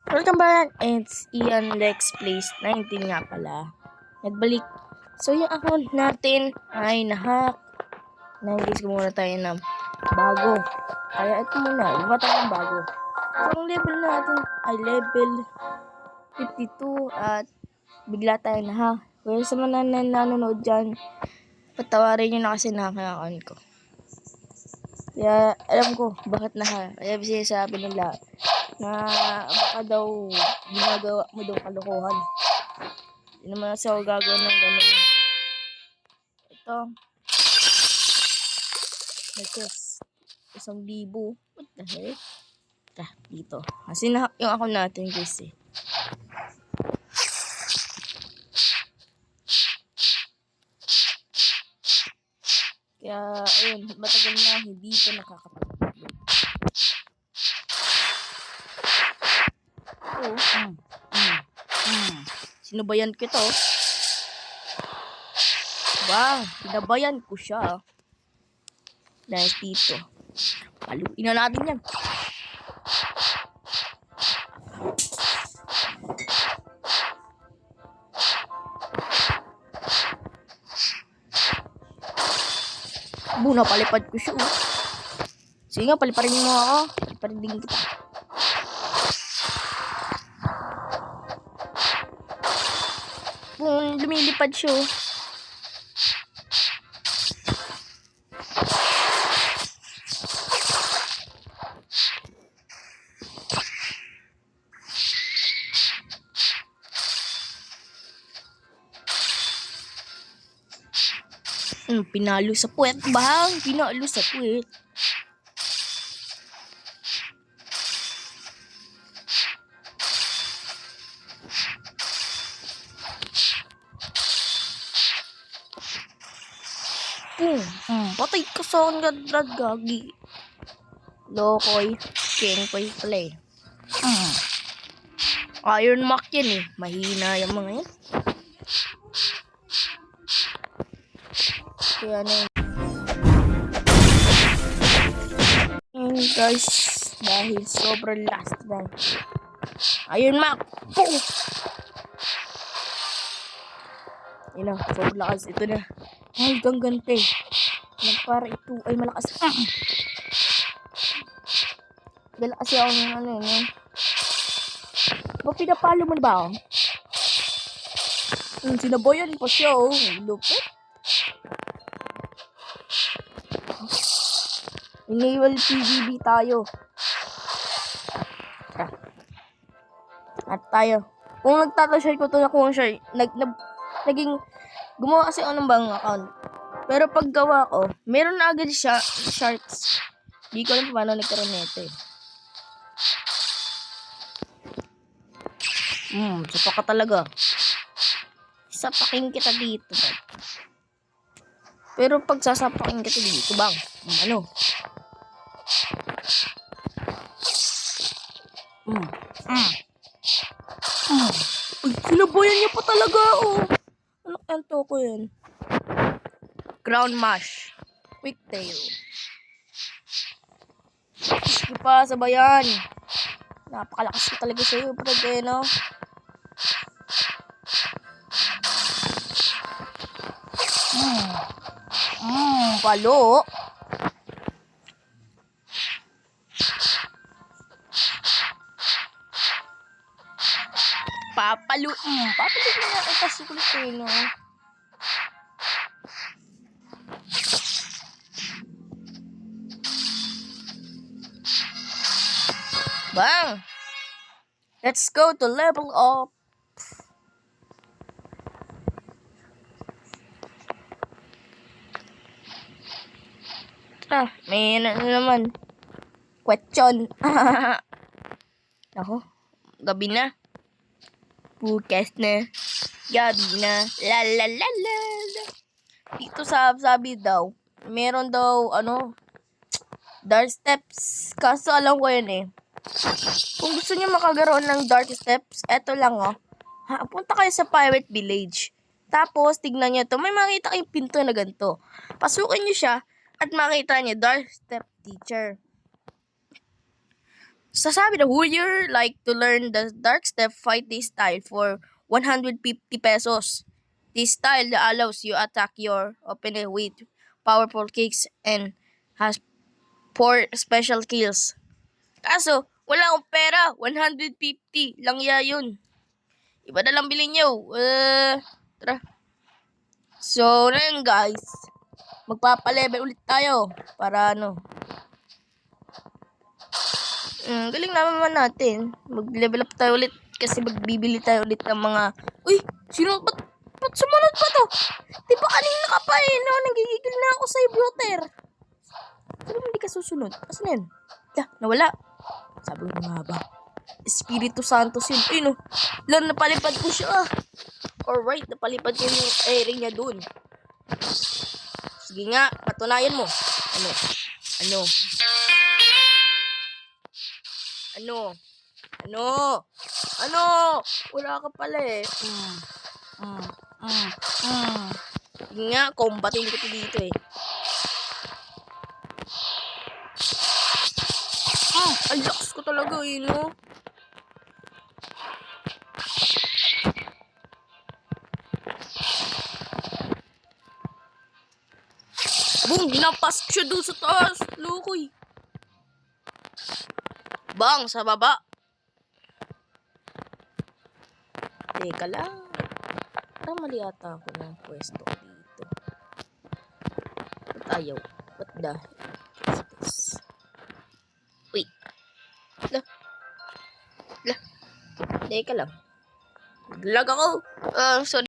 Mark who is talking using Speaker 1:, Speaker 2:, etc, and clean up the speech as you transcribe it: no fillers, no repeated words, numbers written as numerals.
Speaker 1: Welcome back, it's Ian Lex Place 19 nga pala. Nagbalik. So yung account natin ay nahack. Nangis ko muna tayo ng bago. Kaya ito muna, gumawa tayo ng bago. So ang level natin ay level 52 at bigla tayo nahack. Kaya sa mga nanonood dyan, patawarin nyo na kasi nahack ang account ko. Kaya alam ko bakit nahack. Kaya sinasabi nila na baka daw ginagawa mo daw kalokohan. Hindi naman kasi ako gagawa ng ganun. Ito. Nag-test. 1,000. What the heck? Dito. Kasi nahack yung account natin guys eh. Kaya, ayun, matagal na hindi ko nakakapag-upload. Sinabayan ko ito. Wow, sinabayan ko siya. Dahil dito. Paluin na natin yan. Napalipad ko siya. Sige nga, paliparin mo ako. Paliparin din kita. Kung lumilipad siya. Pinalo sa puwet, bang? Pinalo sa puwet. Patay ka sa gagi. Lokoy. Kengkoy pala eh. Iron Mac yan eh. Mahina yung mga yan. Kaya na yun. Guys, dahil sobrang last lang. Iron Mac. Boom! Yun na, sobrang lakas. Ito na. Ay, ganggante. Para ito ay malakas. Dala kasi ako ng ano yun. Pinapalo mo na ba ako? Sinaboyan pa siya oh. Lupit. Enable PBB tayo. At tayo. Kung nagtatashare ko to na kung siya, naging, gumawa kasi ako ng bagong account. Pero pag gawa ko, meron na agad siya, sharks. Di ko alam paano nagkaroon nito eh. Sapa ka talaga. Sapakin kita dito. Pero pag sasapakin kita dito, bang? Ano? Sinaboyan niya pa talaga, oh. Ano kanto ko yun? Ground mash. Quick tail. Sige pa, sabayan. Napakalakas ko talaga sa'yo, brad, no? Palo. Papalo na ito sukulit eh, no? Bang! Let's go to level up. May ano naman. Question. Ako, gabi na. Bukas na. Gabi na. La la la la. Dito sabi daw, meron daw, dark steps. Kaso alam ko yun eh. Kung gusto niyo makagaroon ng dark steps, eto lang oh. Punta kayo sa Pirate Village. Tapos, tignan niyo to. May makita kayong pinto na ganito. Pasukin niyo siya at makita niyo dark step teacher. Sasabi na, would you like to learn the Dark Step fighting style for 150 pesos? This style allows you attack your opponent with powerful kicks and has 4 special kills. Kaso, wala akong pera. 150 lang yun. Iba na lang bilhin nyo. Tara. So, na yun guys. Magpapalevel ulit tayo. Para ano. Galing naman natin. Mag-level up tayo ulit. Kasi magbibili tayo ulit ng mga... Uy! Sino? Ba't sumunod pa to? Di ba kanina ka pa eh, no? Nagigigil na ako sa'yo, brother. Pero hindi ka susunod. Asan na yun? Nawala. Sabi ko nga ba? Espiritu Santos yun. Ay, no. Lang, napalipad ko siya. Alright, napalipad ko yung area niya dun. Sige nga, patunayan mo. Ano? Wala ka pala eh. Sige nga, combatin ko dito eh. Ang lakas ko talaga eh, no? Boom! Hinampas ko siya doon sa taas. Lukoy. Bang! Sa baba. Teka lang. Mali ata ako ng pwesto dito. Ba't ayaw? What the heck is this? Uy. Teka lang. Lag ako. Sorry.